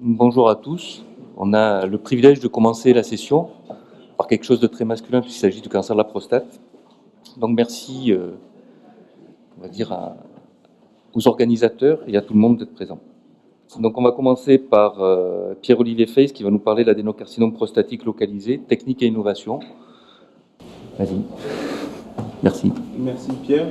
Bonjour à tous. On a le privilège de commencer la session par quelque chose de très masculin puisqu'il s'agit du cancer de la prostate. Donc merci, on va dire, aux organisateurs et à tout le monde d'être présent. Donc on va commencer par Pierre-Olivier Feys qui va nous parler de l'adénocarcinome prostatique localisé, technique et innovation. Vas-y. Merci. Merci Pierre.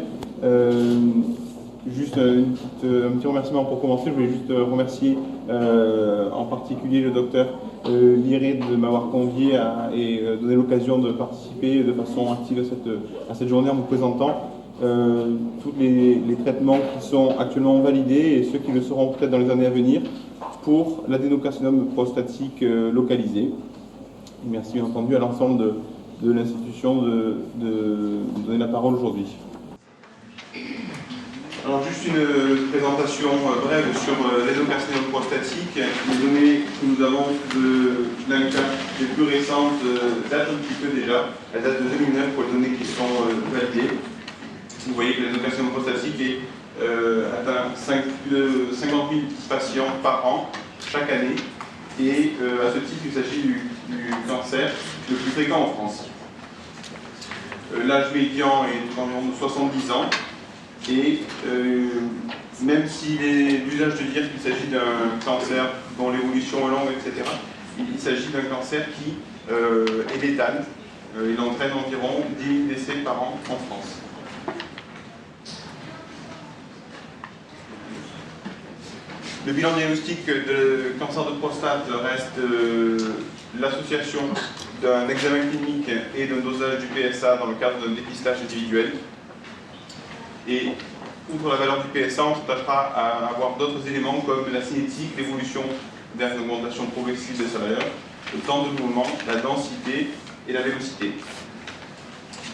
Juste un petit remerciement pour commencer. Je voulais juste remercier en particulier le docteur Liré de m'avoir convié et donné l'occasion de participer de façon active à cette journée en vous présentant tous les traitements qui sont actuellement validés et ceux qui le seront peut-être dans les années à venir pour l'adénocarcinome prostatique localisé. Merci bien entendu à l'ensemble de l'institution de donner la parole aujourd'hui. Alors juste une présentation brève sur l'adénocarcinome prostatique. Les données que nous avons d'un cas les plus récentes datent un petit peu déjà. Elles datent de 2009 pour les données qui sont validées. Vous voyez que l'adénocarcinome prostatique atteint plus de 50 000 patients par an, chaque année. Et à ce titre, il s'agit du cancer le plus fréquent en France. L'âge médian est d'environ 70 ans. Et même s'il est d'usage de dire qu'il s'agit d'un cancer dont l'évolution est longue, etc., il s'agit d'un cancer qui est létal. Il entraîne environ 10 000 décès par an en France. Le bilan diagnostic de cancer de prostate reste l'association d'un examen clinique et d'un dosage du PSA dans le cadre d'un dépistage individuel. Et outre la valeur du PSA, on s'attachera à avoir d'autres éléments comme la cinétique, l'évolution vers une augmentation progressive de sa valeur, le temps de mouvement, la densité et la vélocité.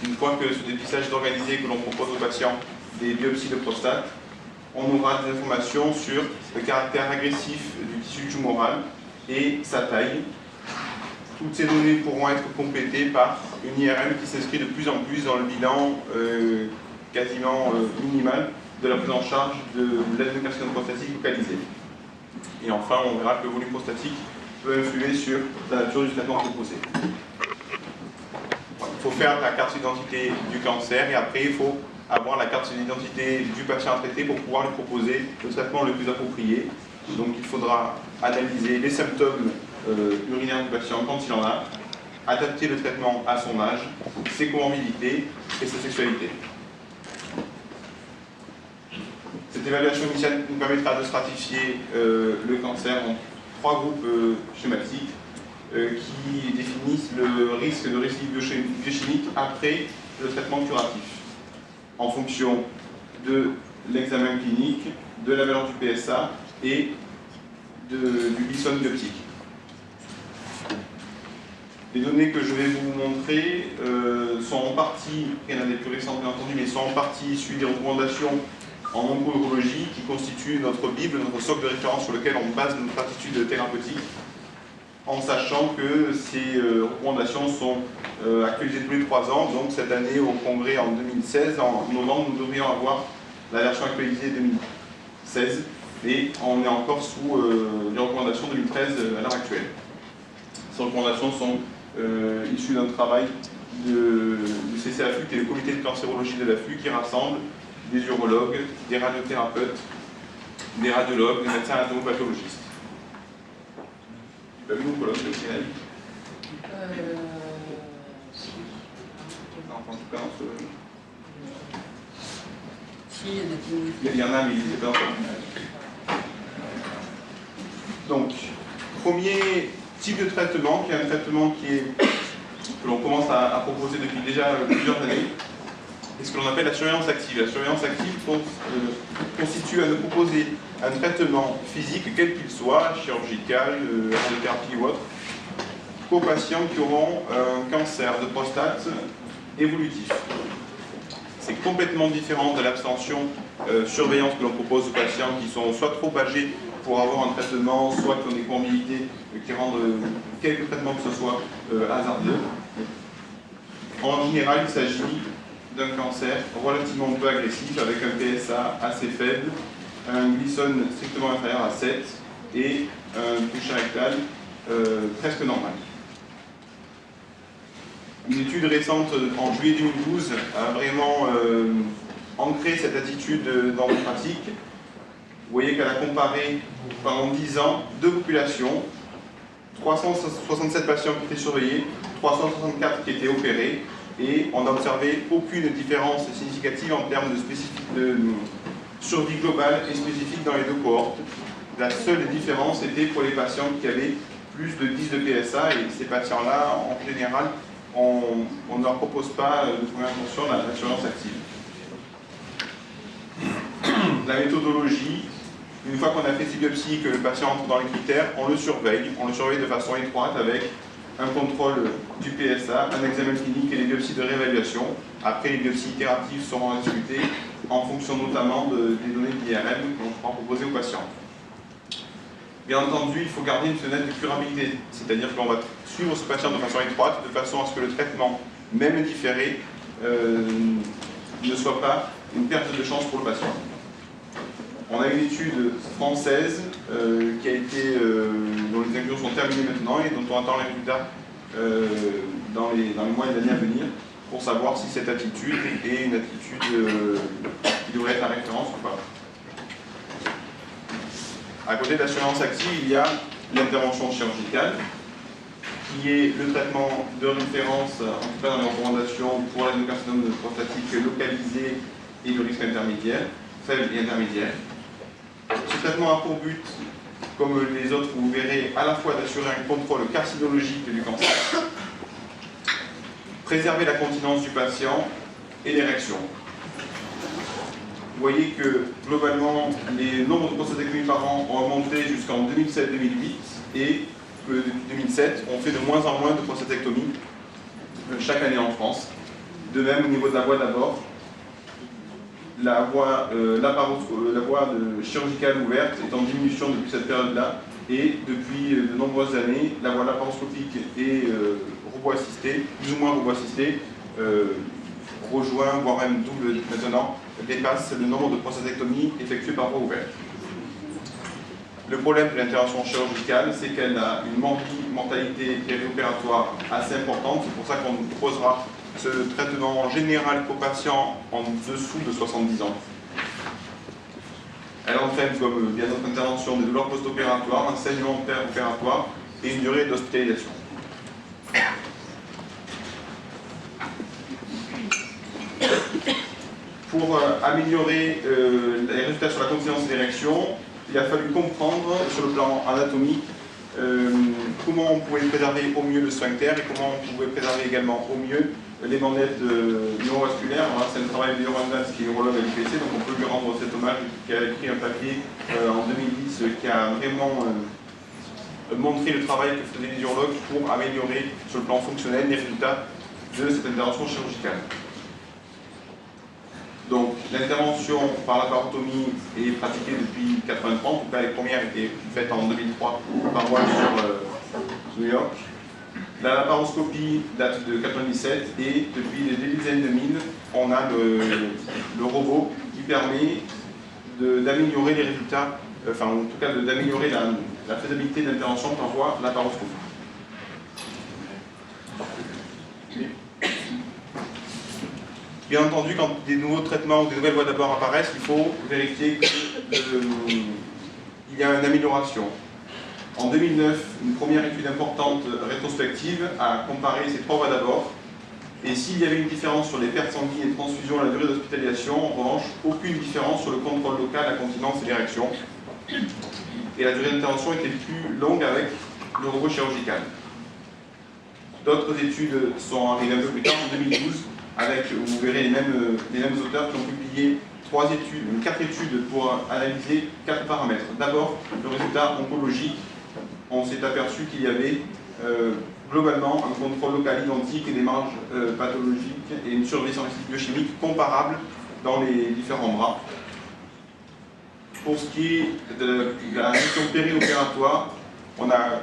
Une fois que ce dépistage est organisé et que l'on propose aux patients des biopsies de prostate, on aura des informations sur le caractère agressif du tissu tumoral et sa taille. Toutes ces données pourront être complétées par une IRM qui s'inscrit de plus en plus dans le bilan quasiment minimal de la prise en charge de l'adénocarcinome prostatique localisé. Et enfin, on verra que le volume prostatique peut influer sur la nature du traitement proposé. Il faut faire la carte d'identité du cancer et après il faut avoir la carte d'identité du patient traité pour pouvoir lui proposer le traitement le plus approprié. Donc il faudra analyser les symptômes urinaires du patient quand il en a, adapter le traitement à son âge, ses comorbidités et sa sexualité. Cette évaluation initiale nous permettra de stratifier le cancer en 3 groupes schématiques qui définissent le risque de récidive biochimique après le traitement curatif, en fonction de l'examen clinique, de la valeur du PSA et du Gleason bioptique. Les données que je vais vous montrer sont en partie, il y en a des plus récentes bien entendu, mais sont en partie issues des recommandations en oncologie qui constituent notre Bible, notre socle de référence sur lequel on base notre attitude thérapeutique, en sachant que ces recommandations sont actualisées tous les 3 ans. Donc cette année, au congrès en 2016, en novembre, nous devrions avoir la version actualisée 2016, et on est encore sous les recommandations 2013 à l'heure actuelle. Ces recommandations sont issues d'un travail du CCAFU, qui est le comité de cancérologie de l'AFU, qui rassemble des urologues, des radiothérapeutes, des radiologues, des médecins anatomopathologistes. Une oncologue de Cyril. En tout cas, il y en a, mais il n'est pas encore. Donc, premier type de traitement, qui est un traitement que l'on commence à proposer depuis déjà plusieurs années, et ce que l'on appelle la surveillance active. La surveillance active constitue à nous proposer un traitement physique, quel qu'il soit, chirurgical, radiothérapie ou autre, aux patients qui auront un cancer de prostate évolutif. C'est complètement différent de l'abstention surveillance que l'on propose aux patients qui sont soit trop âgés pour avoir un traitement, soit qui ont des comorbidités qui rendent quelque traitement que ce soit hasardeux. En général, il s'agit d'un cancer relativement peu agressif, avec un PSA assez faible, un Gleason strictement inférieur à 7 et un toucher rectal presque normal. Une étude récente en juillet 2012 a vraiment ancré cette attitude dans la pratique. Vous voyez qu'elle a comparé pendant 10 ans deux populations, 367 patients qui étaient surveillés, 364 qui étaient opérés, et on n'a observé aucune différence significative en termes de survie globale et spécifique dans les deux cohortes. La seule différence était pour les patients qui avaient plus de 10 de PSA, et ces patients-là, en général, on ne leur propose pas de première intention la surveillance active. La méthodologie, une fois qu'on a fait ces biopsies, que le patient entre dans les critères, on le surveille de façon étroite avec un contrôle du PSA, un examen clinique et des biopsies de réévaluation. Après, les biopsies itératives seront discutées en fonction notamment des données d'IRM qu'on pourra proposer aux patients. Bien entendu, il faut garder une fenêtre de curabilité, c'est-à-dire qu'on va suivre ce patient de façon étroite, de façon à ce que le traitement, même différé, ne soit pas une perte de chance pour le patient. On a une étude française qui a été, dont les inclusions sont terminées maintenant et dont on attend les résultats dans les mois et les années à venir pour savoir si cette attitude est une attitude qui devrait être la référence ou pas. À côté de la surveillance active, il y a l'intervention chirurgicale, qui est le traitement de référence, en tout cas dans les recommandations pour l'adénocarcinome prostatique localisé et de risque intermédiaire, faible et intermédiaire. Ce traitement a pour but, comme les autres, vous verrez, à la fois d'assurer un contrôle carcinologique du cancer, préserver la continence du patient et l'érection. Vous voyez que, globalement, les nombres de prostatectomies par an ont augmenté jusqu'en 2007-2008 et que depuis 2007, on fait de moins en moins de prostatectomies chaque année en France. De même, au niveau de la voie d'abord, la voie chirurgicale ouverte est en diminution depuis cette période-là et depuis de nombreuses années, la voie laparoscopique et robot-assistée, plus ou moins robot-assistée, rejoint, voire même double maintenant, dépasse le nombre de prostatectomies effectuées par voie ouverte. Le problème de l'intervention chirurgicale, c'est qu'elle a une mortalité périopératoire assez importante. C'est pour ça qu'on proposera ce traitement général qu'aux patients en dessous de 70 ans. Elle entraîne, comme bien d'autres interventions, des douleurs post-opératoires, un saignement opératoire et une durée d'hospitalisation. Pour améliorer les résultats sur la continence et l'érection, il a fallu comprendre sur le plan anatomique comment on pouvait préserver au mieux le sphincter et comment on pouvait préserver également au mieux les bandettes neurovasculaires. C'est un travail de Yoran Vance, qui est urologue à l'IPC, donc on peut lui rendre cet hommage, qui a écrit un papier en 2010 qui a vraiment montré le travail que faisaient les urologues pour améliorer sur le plan fonctionnel les résultats de cette intervention chirurgicale. Donc l'intervention par laparotomie est pratiquée depuis 1983, en tout cas les premières étaient faites en 2003 par moi sur New York. La laparoscopie date de 1997 et depuis les débuts des années 2000, on a le robot qui permet d'améliorer les résultats, enfin en tout cas d'améliorer la faisabilité d'intervention par voie laparoscopique. Bien entendu, quand des nouveaux traitements ou des nouvelles voies d'abord apparaissent, il faut vérifier qu'il y a une amélioration. En 2009, une première étude importante rétrospective a comparé ces trois voies d'abord. Et s'il y avait une différence sur les pertes sanguines et transfusions à la durée d'hospitalisation, en revanche, aucune différence sur le contrôle local, la continence et l'érection. Et la durée d'intervention était plus longue avec le robot chirurgical. D'autres études sont arrivées un peu plus tard, en 2012, avec, vous verrez, les mêmes auteurs qui ont publié 4 études pour analyser 4 paramètres. D'abord, le résultat oncologique. On s'est aperçu qu'il y avait globalement un contrôle local identique et des marges pathologiques et une surveillance biochimique comparable dans les différents bras. Pour ce qui est de la gestion périopératoire, on a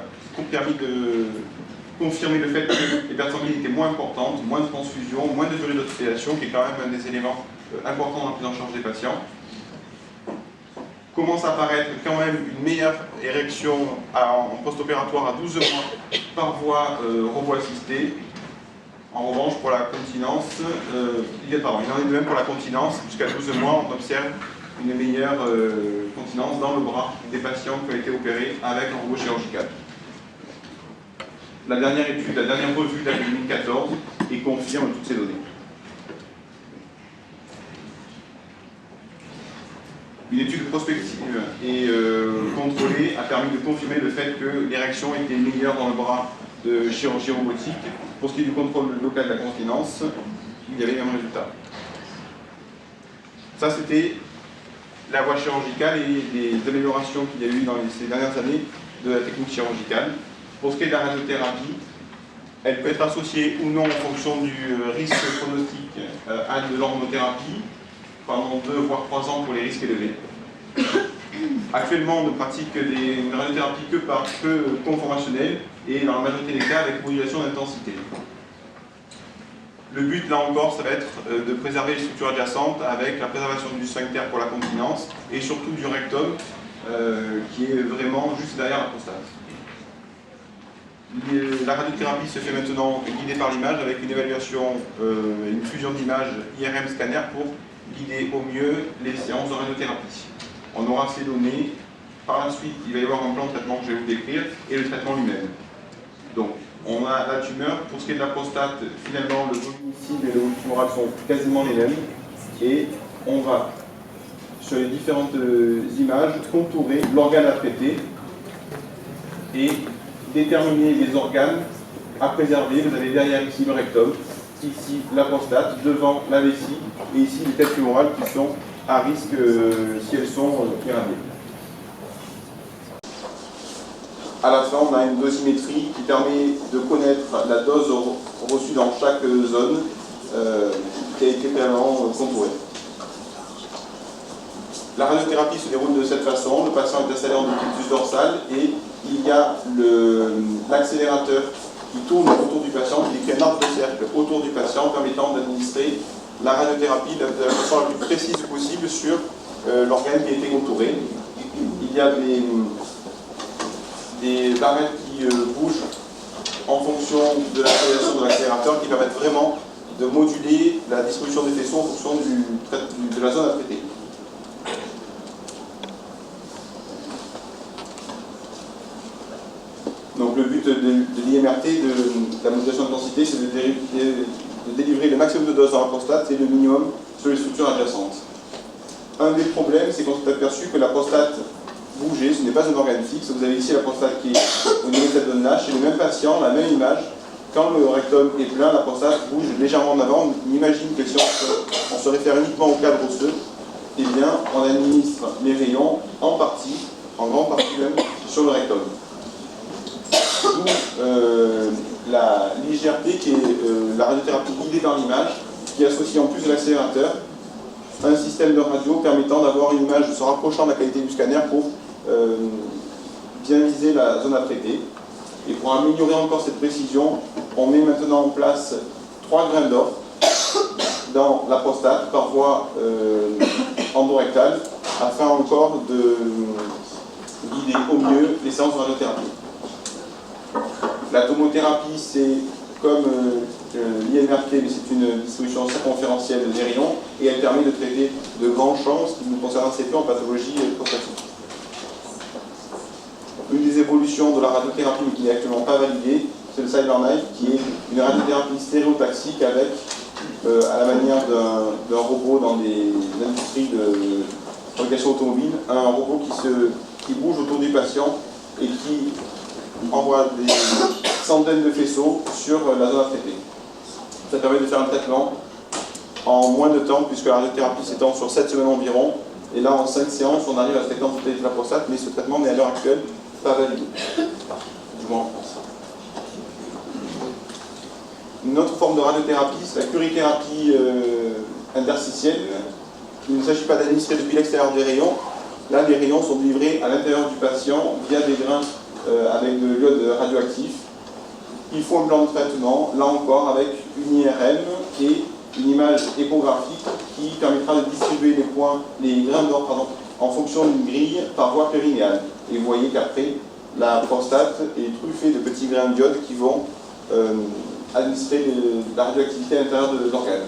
permis de confirmer le fait que les pertes sanguines étaient moins importantes, moins de transfusion, moins de durée d'hospitalisation, qui est quand même un des éléments importants dans la prise en charge des patients. commence à apparaître quand même une meilleure érection en post-opératoire à 12 mois par voie robot assistée. En revanche, pour la continence, il en est de même pour la continence. Jusqu'à 12 mois, on observe une meilleure continence dans le bras des patients qui ont été opérés avec un robot chirurgical. La dernière étude, la dernière revue date de 2014 et confirme toutes ces données. Une étude prospective et contrôlée a permis de confirmer le fait que l'érection était meilleure dans le bras de chirurgie robotique. Pour ce qui est du contrôle local de la continence, il y avait les mêmes résultats. Ça, c'était la voie chirurgicale et les améliorations qu'il y a eu dans ces dernières années de la technique chirurgicale. Pour ce qui est de la radiothérapie, elle peut être associée ou non en fonction du risque pronostique à de l'hormothérapie pendant 2 voire 3 ans pour les risques élevés. Actuellement, on ne pratique une radiothérapie que par conformationnelle et dans la majorité des cas avec modulation d'intensité. Le but, là encore, ça va être de préserver les structures adjacentes avec la préservation du sphincter pour la continence et surtout du rectum qui est vraiment juste derrière la prostate. La radiothérapie se fait maintenant guidée par l'image avec une évaluation, une fusion d'images IRM scanner pour guider au mieux les séances de radiothérapie. On aura ces données. Par la suite, il va y avoir un plan de traitement que je vais vous décrire et le traitement lui-même. Donc, on a la tumeur. Pour ce qui est de la prostate, finalement, le volume cible et le volume tumoral sont quasiment les mêmes. Et on va, sur les différentes images, contourer l'organe à traiter et déterminer les organes à préserver. Vous avez derrière ici le rectum, ici la prostate, devant la vessie et ici les têtes tumorales qui sont à risque si elles sont irradiées. À la fin, on a une dosimétrie qui permet de connaître la dose reçue dans chaque zone qui a été préalablement contourée. La radiothérapie se déroule de cette façon. Le patient est installé en ductus dorsal et il y a l'accélérateur qui tourne autour du patient, qui crée un arc de cercle autour du patient permettant d'administrer la radiothérapie de la façon la plus précise possible sur l'organe qui a été contouré. Il y a des barrettes qui bougent en fonction de l'accélération de l'accélérateur qui permettent vraiment de moduler la distribution des faisceaux en fonction de la zone à traiter. Donc le but de l'IMRT, de la modulation d'intensité, c'est de délivrer le maximum de doses dans la prostate et le minimum sur les structures adjacentes. Un des problèmes, c'est qu'on s'est aperçu que la prostate bougeait, ce n'est pas un organe fixe. Vous avez ici la prostate qui est au niveau de cette zone-là. Chez le même patient, la même image, quand le rectum est plein, la prostate bouge légèrement en avant. On imagine que si on se réfère uniquement au cadre osseux, eh bien, on administre les rayons en partie, en grande partie même, sur le rectum. D'où l'IGRT qui est la radiothérapie guidée par l'image, qui associe en plus de l'accélérateur un système de radio permettant d'avoir une image se rapprochant de la qualité du scanner pour bien viser la zone à traiter. Et pour améliorer encore cette précision, on met maintenant en place 3 grains d'or dans la prostate par voie endorectale afin encore de guider au mieux les séances de radiothérapie. La tomothérapie, c'est comme l'IMRT, mais c'est une distribution circonférentielle des rayons et elle permet de traiter de grands champs, ce qui nous concerne assez peu en pathologie prostatique. Une des évolutions de la radiothérapie, mais qui n'est actuellement pas validée, c'est le CyberKnife, qui est une radiothérapie stéréotaxique avec, à la manière d'un robot dans les industries de fabrication automobile, un robot qui bouge autour du patient et qui envoie des centaines de faisceaux sur la zone à traiter. Ça permet de faire un traitement en moins de temps, puisque la radiothérapie s'étend sur 7 semaines environ, et là en 5 séances on arrive à traiter en totalité de la prostate, mais ce traitement n'est à l'heure actuelle pas validé, du moins en France. Une autre forme de radiothérapie, c'est la curithérapie interstitielle. Il ne s'agit pas d'administrer depuis l'extérieur des rayons. Là, les rayons sont délivrés à l'intérieur du patient via des grains avec de l'iode radioactif. Il faut un plan de traitement, là encore avec une IRM et une image échographique qui permettra de distribuer les grains d'or en fonction d'une grille par voie périnéale. Et vous voyez qu'après, la prostate est truffée de petits grains d'iode qui vont administrer la radioactivité à l'intérieur de l'organe.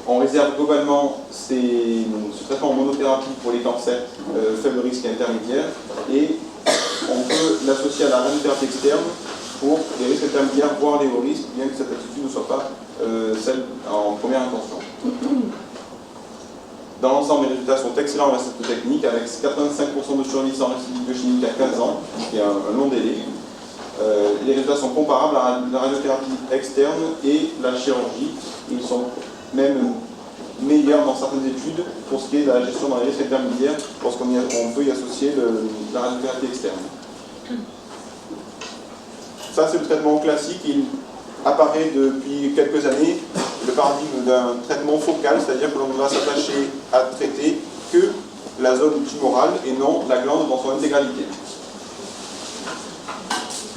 On réserve globalement ce traitement en monothérapie pour les cancers faible risque et intermédiaire, et on peut l'associer à la radiothérapie externe pour les risques intermédiaires, voire les hauts risques, bien que cette attitude ne soit pas celle en première intention. Dans l'ensemble, les résultats sont excellents dans cette technique, avec 85% de survie sans récidive biochimique à 15 ans, qui est un long délai. Les résultats sont comparables à la radiothérapie externe et la chirurgie. Ils sont même meilleurs dans certaines études pour ce qui est de la gestion dans les risques intermédiaires, lorsqu'on peut y associer la radiothérapie externe. Ça, c'est le traitement classique. Il apparaît depuis quelques années le paradigme d'un traitement focal, c'est-à-dire que l'on va s'attacher à traiter que la zone tumorale et non la glande dans son intégralité.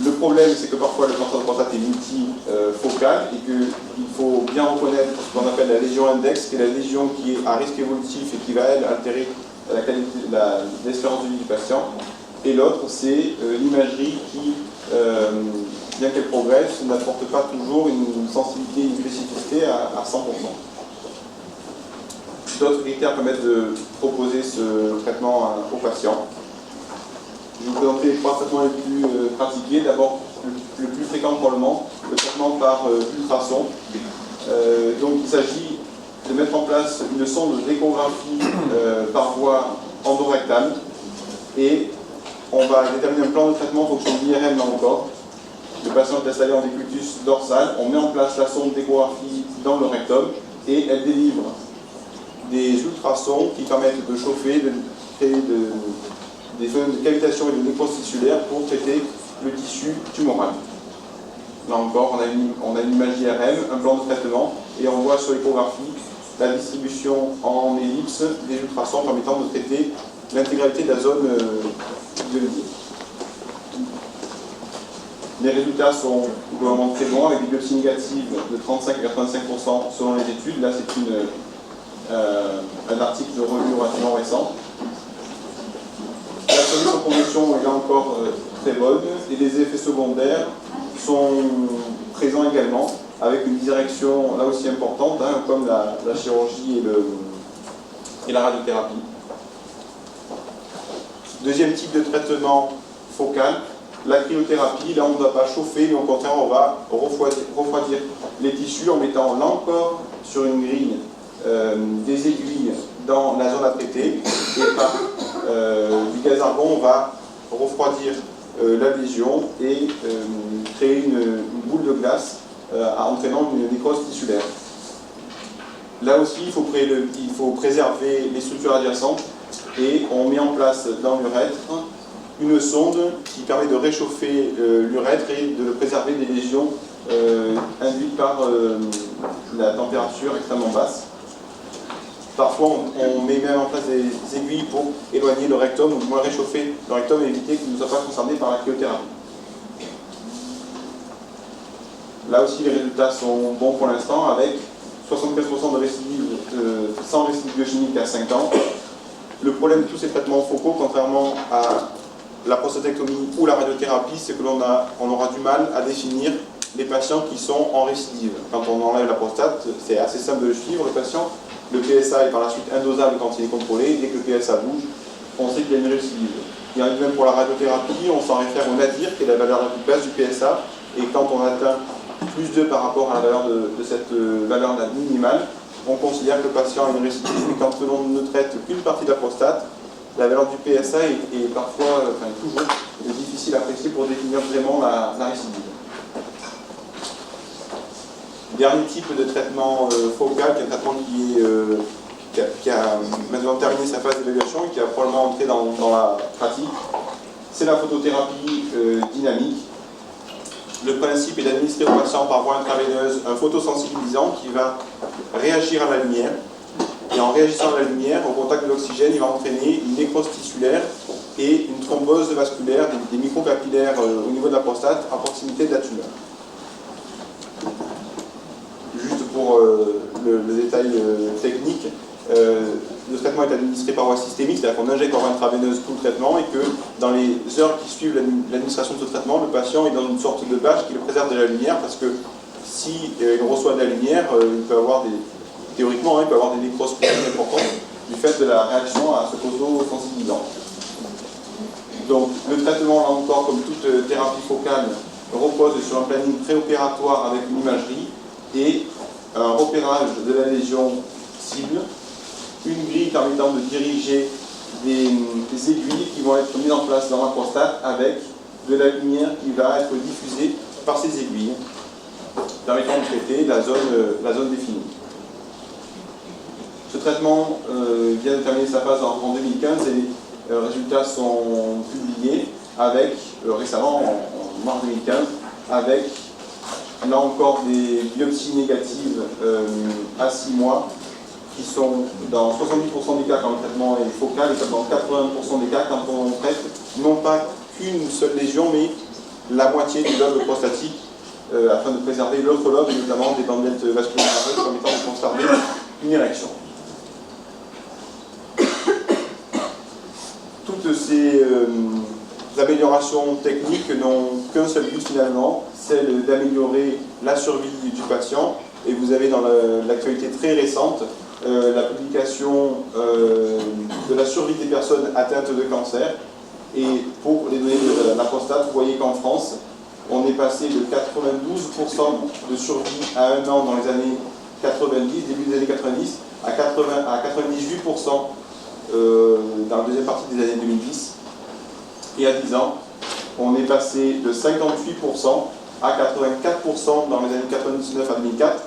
Le problème, c'est que parfois le cancer de prostate est multifocal et qu'il faut bien reconnaître ce qu'on appelle la lésion index, qui est la lésion qui est à risque évolutif et qui va, elle, altérer la qualité, l'espérance de vie du patient. Et l'autre, c'est l'imagerie qui, bien qu'elle progresse, n'apporte pas toujours une sensibilité, une spécificité à 100%. D'autres critères permettent de proposer ce traitement aux patients. Je vais vous présenter les 3 traitements les plus pratiqués. D'abord, le plus fréquent probablement, le traitement par ultrason. Donc il s'agit de mettre en place une sonde d'échographie par voie endorectale, et on va déterminer un plan de traitement en fonction de l'IRM là encore. Le patient est installé en décubitus dorsal, on met en place la sonde d'échographie dans le rectum et elle délivre des ultrasons qui permettent de chauffer, de créer des phénomènes de cavitation et de nécrose tissulaire pour traiter le tissu tumoral. Là encore, on a une image IRM, un plan de traitement, et on voit sur l'échographie la distribution en ellipse des ultrasons permettant de traiter l'intégralité de la zone iodisée. Les résultats sont globalement très bons, avec des biopsies négatives de 35 à 85% selon les études. Là, c'est un article de revue relativement récent. La survie sans convulsion est là encore très bonne, et les effets secondaires sont présents également, avec une direction là aussi importante, hein, comme la chirurgie et la radiothérapie. Deuxième type de traitement focal, la cryothérapie. Là, on ne va pas chauffer, mais au contraire, on va refroidir les tissus en mettant là encore sur une grille des aiguilles dans la zone à traiter, et par du gaz argon, on va refroidir la lésion et créer une boule de glace entraînant une nécrose tissulaire. Là aussi, il faut préserver les structures adjacentes, et on met en place dans l'urètre une sonde qui permet de réchauffer l'urètre et de le préserver des lésions induites par la température extrêmement basse. Parfois, on met même en place des aiguilles pour éloigner le rectum, ou du moins réchauffer le rectum et éviter qu'il ne soit pas concerné par la cryothérapie. Là aussi, les résultats sont bons pour l'instant, avec 75% de récidive sans récidive biochimique à 5 ans. Le problème de tous ces traitements focaux, contrairement à la prostatectomie ou la radiothérapie, c'est que l'on aura du mal à définir les patients qui sont en récidive. Quand on enlève la prostate, c'est assez simple de le suivre, le patient. Le PSA est par la suite indosable quand il est contrôlé. Dès que le PSA bouge, on sait qu'il y a une récidive. Et même pour la radiothérapie, on s'en réfère au nadir, qui est la valeur la plus basse du PSA. Et quand on atteint plus 2 par rapport à la valeur de cette valeur minimale, on considère que le patient a une récidive. Et quand l'on ne traite qu'une partie de la prostate, la valeur du PSA est parfois, toujours difficile à apprécier pour définir vraiment la récidive. Dernier type de traitement focal, qui est un traitement qui a maintenant terminé sa phase d'évaluation et qui va probablement entrer dans la pratique, c'est la photothérapie dynamique. Le principe est d'administrer au patient par voie intraveineuse un photosensibilisant qui va réagir à la lumière. Et en réagissant à la lumière, au contact de l'oxygène, il va entraîner une nécrose tissulaire et une thrombose vasculaire, des microcapillaires au niveau de la prostate, à proximité de la tumeur. Juste pour le détail technique, le traitement est administré par voie systémique, c'est-à-dire qu'on injecte par voie intraveineuse tout le traitement et que dans les heures qui suivent l'administration de ce traitement, le patient est dans une sorte de bâche qui le préserve de la lumière parce que si il reçoit de la lumière, il peut avoir théoriquement, il peut avoir des nécroses importantes du fait de la réaction à ce photosensibilisant. Donc le traitement, là encore, comme toute thérapie focale, repose sur un planning préopératoire avec une imagerie et un repérage de la lésion cible, une grille permettant de diriger des aiguilles qui vont être mises en place dans la prostate avec de la lumière qui va être diffusée par ces aiguilles, permettant de traiter la zone définie. Ce traitement vient de terminer sa phase en 2015 et les résultats sont publiés avec, récemment, en mars 2015, avec là encore des biopsies négatives à 6 mois qui sont dans 70% des cas quand le traitement est focal et dans 80% des cas quand on traite non pas qu'une seule lésion mais la moitié du lobe prostatique afin de préserver l'autre lobe et notamment des bandelettes vasculaires permettant de conserver une érection. Toutes ces améliorations techniques n'ont qu'un seul but finalement, celle d'améliorer la survie du patient. Et vous avez dans l'actualité très récente la publication de la survie des personnes atteintes de cancer. Et pour les données de la prostate, vous voyez qu'en France, on est passé de 92% de survie à 1 an dans les années 90, début des années 90, à 98% dans la deuxième partie des années 2010. Et à 10 ans, on est passé de 58% à 84% dans les années 99 à 2004.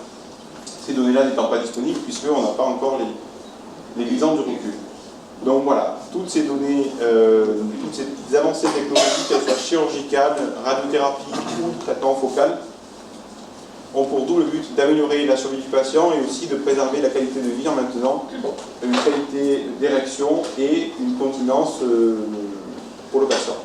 Ces données-là n'étant pas disponibles puisqu'on n'a pas encore les 10 ans du recul. Donc voilà, toutes ces données, toutes ces avancées technologiques, qu'elles soient chirurgicales, radiothérapie ou traitement focal, ont pour double but d'améliorer la survie du patient et aussi de préserver la qualité de vie en maintenant une qualité d'érection et une continence pour le patient.